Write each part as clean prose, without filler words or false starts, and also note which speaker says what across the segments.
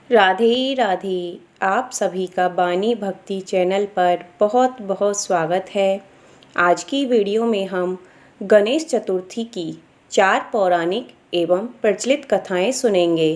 Speaker 1: राधे राधे। आप सभी का बानी भक्ति चैनल पर बहुत बहुत स्वागत है। आज की वीडियो में हम गणेश चतुर्थी की 4 पौराणिक एवं प्रचलित कथाएं सुनेंगे।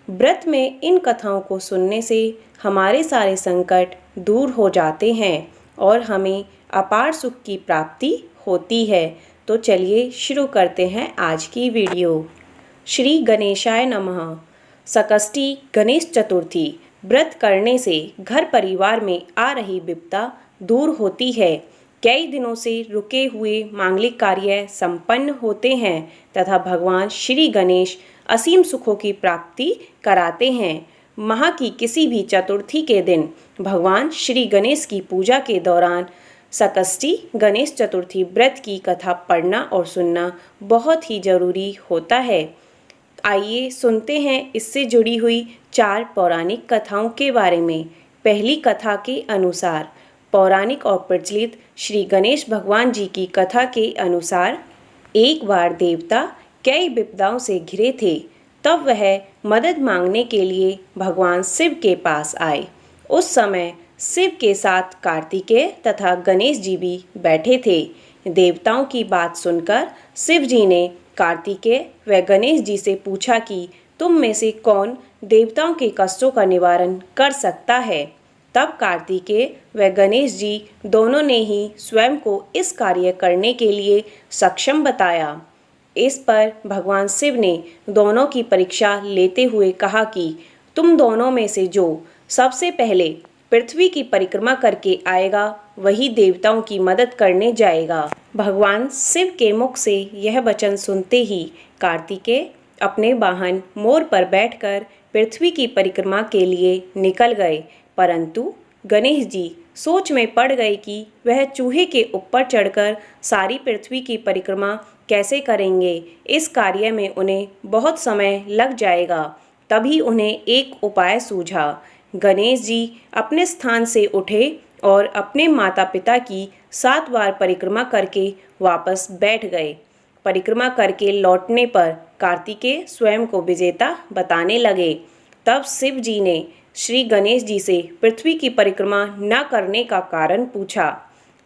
Speaker 1: व्रत में इन कथाओं को सुनने से हमारे सारे संकट दूर हो जाते हैं और हमें अपार सुख की प्राप्ति होती है। तो चलिए शुरू करते हैं आज की वीडियो। श्री गणेशाय नमः। संकष्टी गणेश चतुर्थी व्रत करने से घर परिवार में आ रही विपदा दूर होती है। कई दिनों से रुके हुए मांगलिक कार्य संपन्न होते हैं तथा भगवान श्री गणेश असीम सुखों की प्राप्ति कराते हैं। माह की किसी भी चतुर्थी के दिन भगवान श्री गणेश की पूजा के दौरान संकष्टी गणेश चतुर्थी व्रत की कथा पढ़ना और सुनना बहुत ही जरूरी होता है। आइए सुनते हैं इससे जुड़ी हुई 4 पौराणिक कथाओं के बारे में। पहली कथा के अनुसार, पौराणिक और प्रचलित श्री गणेश भगवान जी की कथा के अनुसार, एक बार देवता कई विपदाओं से घिरे थे। तब वह मदद मांगने के लिए भगवान शिव के पास आए। उस समय शिव के साथ कार्तिकेय तथा गणेश जी भी बैठे थे। देवताओं की बात सुनकर शिव जी ने कार्तिकेय व गणेश जी से पूछा कि तुम में से कौन देवताओं के कष्टों का निवारण कर सकता है। तब कार्तिकेय व गणेश जी दोनों ने ही स्वयं को इस कार्य करने के लिए सक्षम बताया। इस पर भगवान शिव ने दोनों की परीक्षा लेते हुए कहा कि तुम दोनों में से जो सबसे पहले पृथ्वी की परिक्रमा करके आएगा वही देवताओं की मदद करने जाएगा। भगवान शिव के मुख से यह वचन सुनते ही कार्तिकेय अपने वाहन मोर पर बैठकर पृथ्वी की परिक्रमा के लिए निकल गए, परंतु गणेश जी सोच में पड़ गए कि वह चूहे के ऊपर चढ़कर सारी पृथ्वी की परिक्रमा कैसे करेंगे। इस कार्य में उन्हें बहुत समय लग जाएगा। तभी उन्हें एक उपाय सूझा। गणेश जी अपने स्थान से उठे और अपने माता पिता की 7 बार परिक्रमा करके वापस बैठ गए। परिक्रमा करके लौटने पर कार्तिकेय स्वयं को विजेता बताने लगे। तब शिव जी ने श्री गणेश जी से पृथ्वी की परिक्रमा न करने का कारण पूछा।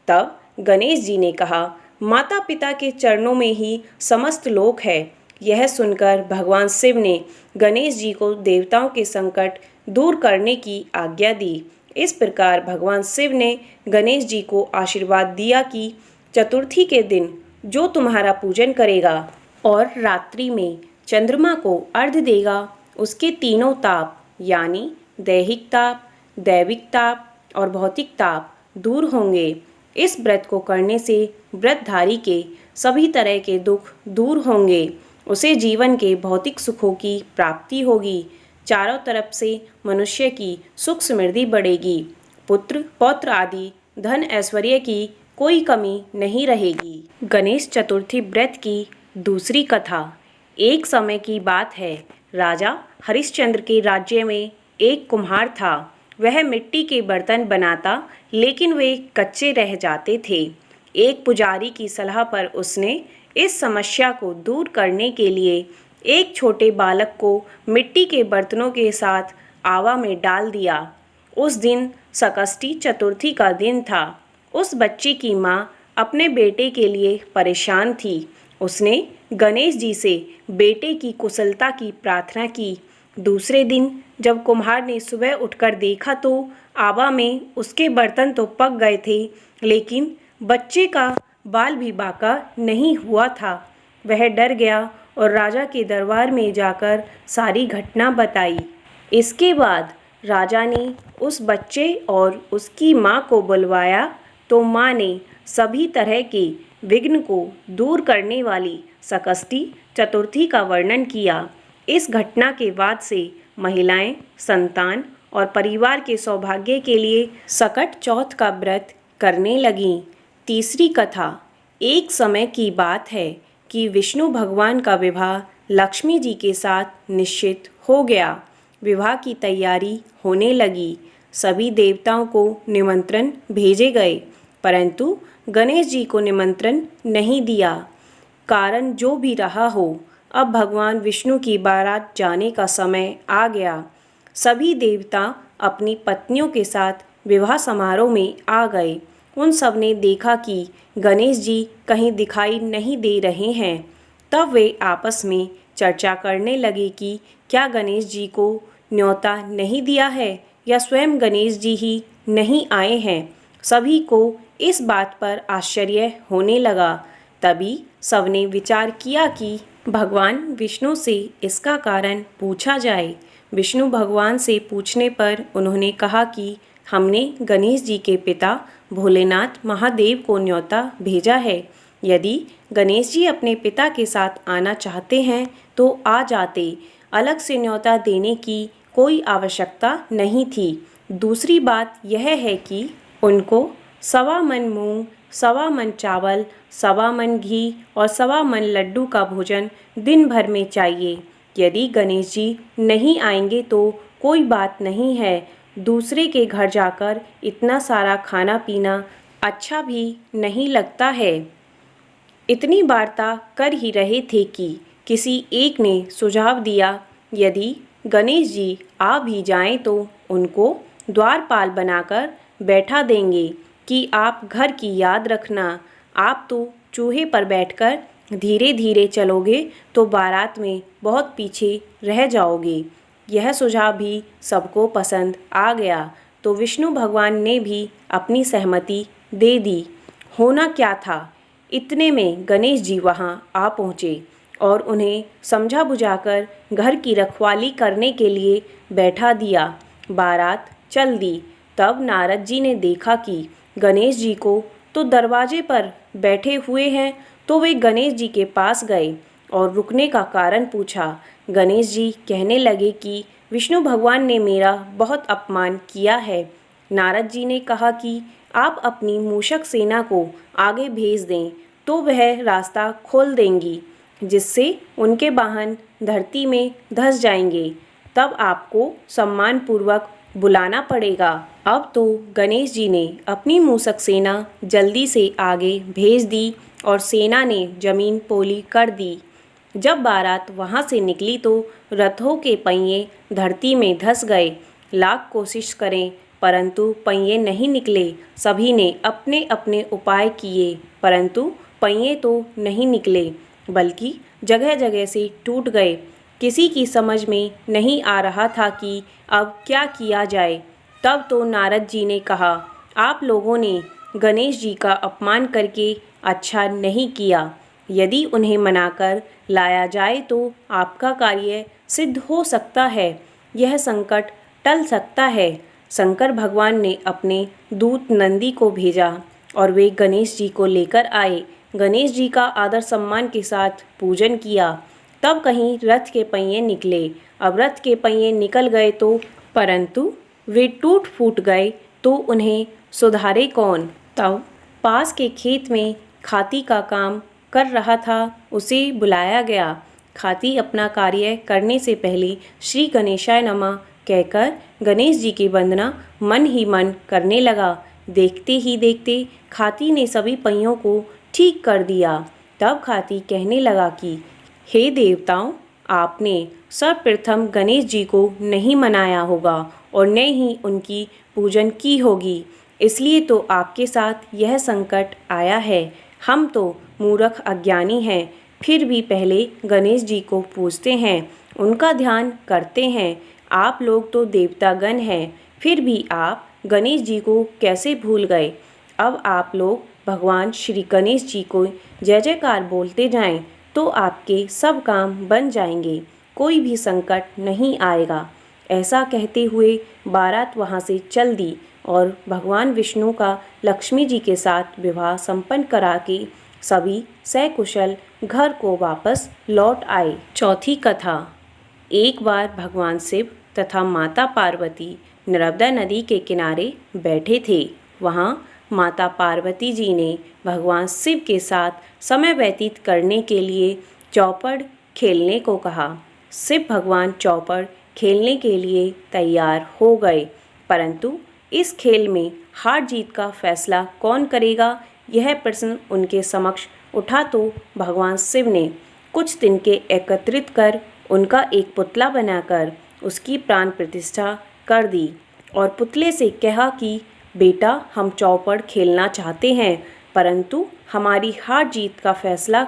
Speaker 1: तब गणेश जी ने कहा, माता पिता के चरणों में ही समस्त लोक है। यह सुनकर भगवान शिव ने गणेश जी को देवताओं के संकट दूर करने की आज्ञा दी। इस प्रकार भगवान शिव ने गणेश जी को आशीर्वाद दिया कि चतुर्थी के दिन जो तुम्हारा पूजन करेगा और रात्रि में चंद्रमा को अर्घ्य देगा, उसके तीनों ताप यानी दैहिक ताप, दैविक ताप और भौतिक ताप दूर होंगे। इस व्रत को करने से व्रतधारी के सभी तरह के दुख दूर होंगे। उसे जीवन के भौतिक सुखों की प्राप्ति होगी। चारों तरफ से मनुष्य की सुख समृद्धि बढ़ेगी। पुत्र पौत्र आदि धन ऐश्वर्य की कोई कमी नहीं रहेगी। गणेश चतुर्थी व्रत की दूसरी कथा। एक समय की बात है। राजा हरिश्चंद्र के राज्य में एक कुम्हार था। वह मिट्टी के बर्तन बनाता, लेकिन वे कच्चे रह जाते थे। एक पुजारी की सलाह पर उसने इस समस्या को दूर करने के लिए एक छोटे बालक को मिट्टी के बर्तनों के साथ आवा में डाल दिया। उस दिन संकष्टी चतुर्थी का दिन था। उस बच्चे की माँ अपने बेटे के लिए परेशान थी। उसने गणेश जी से बेटे की कुशलता की प्रार्थना की। दूसरे दिन जब कुम्हार ने सुबह उठकर देखा तो आवा में उसके बर्तन तो पक गए थे, लेकिन बच्चे का बाल भी बाका नहीं हुआ था। वह डर गया और राजा के दरबार में जाकर सारी घटना बताई। इसके बाद राजा ने उस बच्चे और उसकी माँ को बुलवाया तो माँ ने सभी तरह के विघ्न को दूर करने वाली संकष्टी चतुर्थी का वर्णन किया। इस घटना के बाद से महिलाएं संतान और परिवार के सौभाग्य के लिए सकट चौथ का व्रत करने लगीं। तीसरी कथा। एक समय की बात है कि विष्णु भगवान का विवाह लक्ष्मी जी के साथ निश्चित हो गया। विवाह की तैयारी होने लगी। सभी देवताओं को निमंत्रण भेजे गए, परंतु गणेश जी को निमंत्रण नहीं दिया। कारण जो भी रहा हो, अब भगवान विष्णु की बारात जाने का समय आ गया। सभी देवता अपनी पत्नियों के साथ विवाह समारोह में आ गए। उन सब ने देखा कि गणेश जी कहीं दिखाई नहीं दे रहे हैं। तब वे आपस में चर्चा करने लगे कि क्या गणेश जी को न्योता नहीं दिया है या स्वयं गणेश जी ही नहीं आए हैं। सभी को इस बात पर आश्चर्य होने लगा। तभी सबने विचार किया कि भगवान विष्णु से इसका कारण पूछा जाए। विष्णु भगवान से पूछने पर उन्होंने कहा कि हमने गणेश जी के पिता भोलेनाथ महादेव को न्योता भेजा है। यदि गणेश जी अपने पिता के साथ आना चाहते हैं तो आ जाते, अलग से न्योता देने की कोई आवश्यकता नहीं थी। दूसरी बात यह है कि उनको 1.25 मन मूंग, 1.25 मन चावल, 1.25 मन घी और 1.25 मन लड्डू का भोजन दिन भर में चाहिए। यदि गणेश जी नहीं आएंगे तो कोई बात नहीं है, दूसरे के घर जाकर इतना सारा खाना पीना अच्छा भी नहीं लगता है। इतनी वार्ता कर ही रहे थे कि किसी एक ने सुझाव दिया, यदि गणेश जी आ भी जाएं तो उनको द्वारपाल बनाकर बैठा देंगे कि आप घर की याद रखना। आप तो चूहे पर बैठकर धीरे धीरे चलोगे तो बारात में बहुत पीछे रह जाओगे। यह सुझाव भी सबको पसंद आ गया तो विष्णु भगवान ने भी अपनी सहमति दे दी। होना क्या था, इतने में गणेश जी वहां आ पहुँचे और उन्हें समझा बुझाकर घर की रखवाली करने के लिए बैठा दिया। बारात चल दी। तब नारद जी ने देखा कि गणेश जी को तो दरवाजे पर बैठे हुए हैं, तो वे गणेश जी के पास गए और रुकने का कारण पूछा। गणेश जी कहने लगे कि विष्णु भगवान ने मेरा बहुत अपमान किया है। नारद जी ने कहा कि आप अपनी मूषक सेना को आगे भेज दें तो वह रास्ता खोल देंगी, जिससे उनके वाहन धरती में धंस जाएंगे। तब आपको सम्मानपूर्वक बुलाना पड़ेगा। अब तो गणेश जी ने अपनी मूषक सेना जल्दी से आगे भेज दी और सेना ने जमीन पोली कर दी। जब बारात वहां से निकली तो रथों के पहिए धरती में धंस गए। लाख कोशिश करें परंतु पहिए नहीं निकले। सभी ने अपने अपने उपाय किए परंतु पहिए तो नहीं निकले, बल्कि जगह जगह से टूट गए। किसी की समझ में नहीं आ रहा था कि अब क्या किया जाए। तब तो नारद जी ने कहा, आप लोगों ने गणेश जी का अपमान करके अच्छा नहीं किया। यदि उन्हें मनाकर लाया जाए तो आपका कार्य सिद्ध हो सकता है, यह संकट टल सकता है। शंकर भगवान ने अपने दूत नंदी को भेजा और वे गणेश जी को लेकर आए। गणेश जी का आदर सम्मान के साथ पूजन किया। तब कहीं रथ के पहिए निकले। अब रथ के पहिए निकल गए तो परंतु वे टूट फूट गए तो उन्हें सुधारे कौन। तब पास के खेत में खाती का काम कर रहा था, उसे बुलाया गया। खाती अपना कार्य करने से पहले श्री गणेशाय नमः कहकर गणेश जी की वंदना मन ही मन करने लगा। देखते ही देखते खाती ने सभी पहियों को ठीक कर दिया। तब खाती कहने लगा कि हे देवताओं, आपने सर्वप्रथम गणेश जी को नहीं मनाया होगा और न ही उनकी पूजन की होगी, इसलिए तो आपके साथ यह संकट आया है। हम तो मूर्ख अज्ञानी हैं, फिर भी पहले गणेश जी को पूजते हैं, उनका ध्यान करते हैं। आप लोग तो देवतागण हैं, फिर भी आप गणेश जी को कैसे भूल गए। अब आप लोग भगवान श्री गणेश जी को जय जयकार बोलते जाएं तो आपके सब काम बन जाएंगे, कोई भी संकट नहीं आएगा। ऐसा कहते हुए बारात वहाँ से चल दी और भगवान विष्णु का लक्ष्मी जी के साथ विवाह संपन्न करा के सभी सकुशल घर को वापस लौट आए। चौथी कथा। एक बार भगवान शिव तथा माता पार्वती नर्मदा नदी के किनारे बैठे थे। वहाँ माता पार्वती जी ने भगवान शिव के साथ समय व्यतीत करने के लिए चौपड़ खेलने को कहा। शिव भगवान चौपड़ खेलने के लिए तैयार हो गए, परंतु इस खेल में हार जीत का फैसला कौन करेगा, यह प्रश्न उनके समक्ष उठा तो भगवान शिव ने कुछ तिनके एकत्रित कर उनका एक पुतला बनाकर उसकी प्राण प्रतिष्ठा कर दी और पुतले से कहा कि बेटा, हम चौपड़ खेलना चाहते हैं, परंतु हमारी हार जीत का फैसला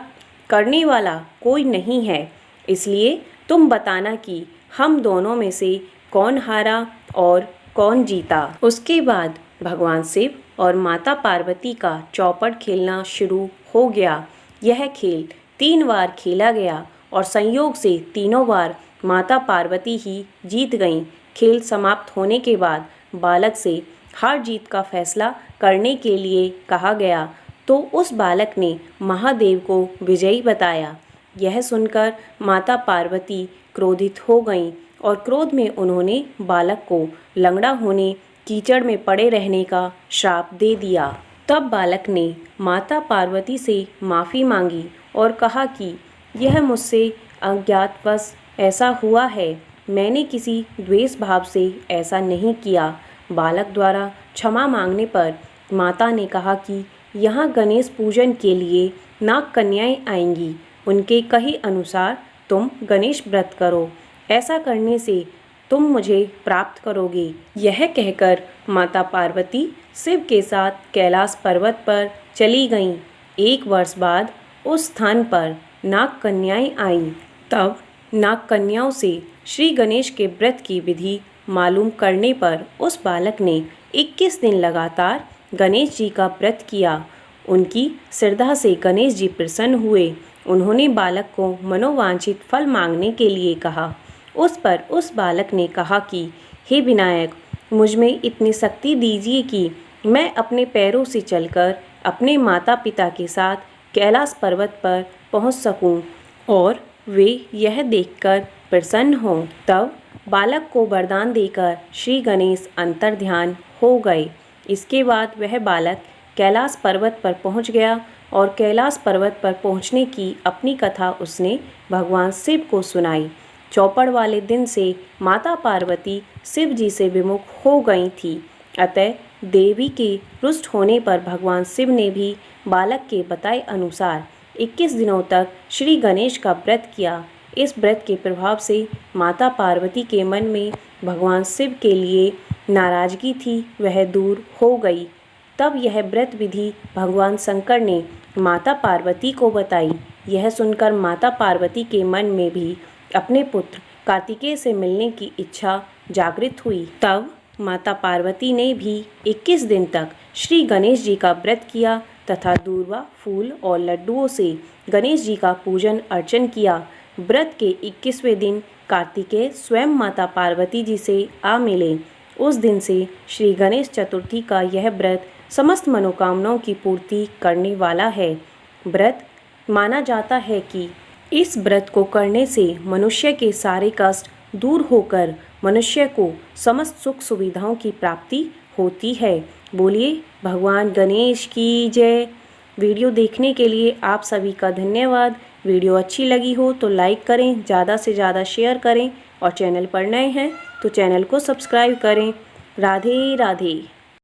Speaker 1: करने वाला कोई नहीं है, इसलिए तुम बताना कि हम दोनों में से कौन हारा और कौन जीता। उसके बाद भगवान शिव और माता पार्वती का चौपड़ खेलना शुरू हो गया। यह खेल 3 बार खेला गया और संयोग से तीनों बार माता पार्वती ही जीत गईं। खेल समाप्त होने के बाद बालक से हार जीत का फैसला करने के लिए कहा गया, तो उस बालक ने महादेव को विजयी बताया। यह सुनकर माता पार्वती क्रोधित हो गईं और क्रोध में उन्होंने बालक को लंगड़ा होने, कीचड़ में पड़े रहने का श्राप दे दिया। तब बालक ने माता पार्वती से माफ़ी मांगी और कहा कि यह मुझसे अज्ञातवश ऐसा हुआ है, मैंने किसी द्वेष भाव से ऐसा नहीं किया। बालक द्वारा क्षमा मांगने पर माता ने कहा कि यहाँ गणेश पूजन के लिए नाग कन्याएं आएंगी, उनके कहे अनुसार तुम गणेश व्रत करो, ऐसा करने से तुम मुझे प्राप्त करोगे। यह कहकर माता पार्वती शिव के साथ कैलाश पर्वत पर चली गईं। 1 वर्ष बाद उस स्थान पर नाग कन्याएं आईं। तब नाग कन्याओं से श्री गणेश के व्रत की विधि मालूम करने पर उस बालक ने 21 दिन लगातार गणेश जी का व्रत किया। उनकी श्रद्धा से गणेश जी प्रसन्न हुए। उन्होंने बालक को मनोवांछित फल मांगने के लिए कहा। उस पर उस बालक ने कहा कि हे विनायक, मुझ में इतनी शक्ति दीजिए कि मैं अपने पैरों से चलकर अपने माता पिता के साथ कैलाश पर्वत पर पहुंच सकूं और वे यह देखकर प्रसन्न हों। तब बालक को वरदान देकर श्री गणेश अंतर्ध्यान हो गए। इसके बाद वह बालक कैलाश पर्वत पर पहुंच गया और कैलाश पर्वत पर पहुंचने की अपनी कथा उसने भगवान शिव को सुनाई। चौपड़ वाले दिन से माता पार्वती शिव जी से विमुख हो गई थी, अतः देवी के रुष्ट होने पर भगवान शिव ने भी बालक के बताए अनुसार 21 दिनों तक श्री गणेश का व्रत किया। इस व्रत के प्रभाव से माता पार्वती के मन में भगवान शिव के लिए नाराजगी थी, वह दूर हो गई। तब यह व्रत विधि भगवान शंकर ने माता पार्वती को बताई। यह सुनकर माता पार्वती के मन में भी अपने पुत्र कार्तिकेय से मिलने की इच्छा जागृत हुई। तब माता पार्वती ने भी 21 दिन तक श्री गणेश जी का व्रत किया तथा दूर्वा, फूल और लड्डुओं से गणेश जी का पूजन अर्चन किया। व्रत के 21वें दिन कार्तिकेय स्वयं माता पार्वती जी से आ मिले। उस दिन से श्री गणेश चतुर्थी का यह व्रत समस्त मनोकामनाओं की पूर्ति करने वाला है। व्रत माना जाता है कि इस व्रत को करने से मनुष्य के सारे कष्ट दूर होकर मनुष्य को समस्त सुख सुविधाओं की प्राप्ति होती है। बोलिए भगवान गणेश की जय। वीडियो देखने के लिए आप सभी का धन्यवाद। वीडियो अच्छी लगी हो तो लाइक करें, ज़्यादा से ज़्यादा शेयर करें और चैनल पर नए हैं तो चैनल को सब्सक्राइब करें। राधे राधे।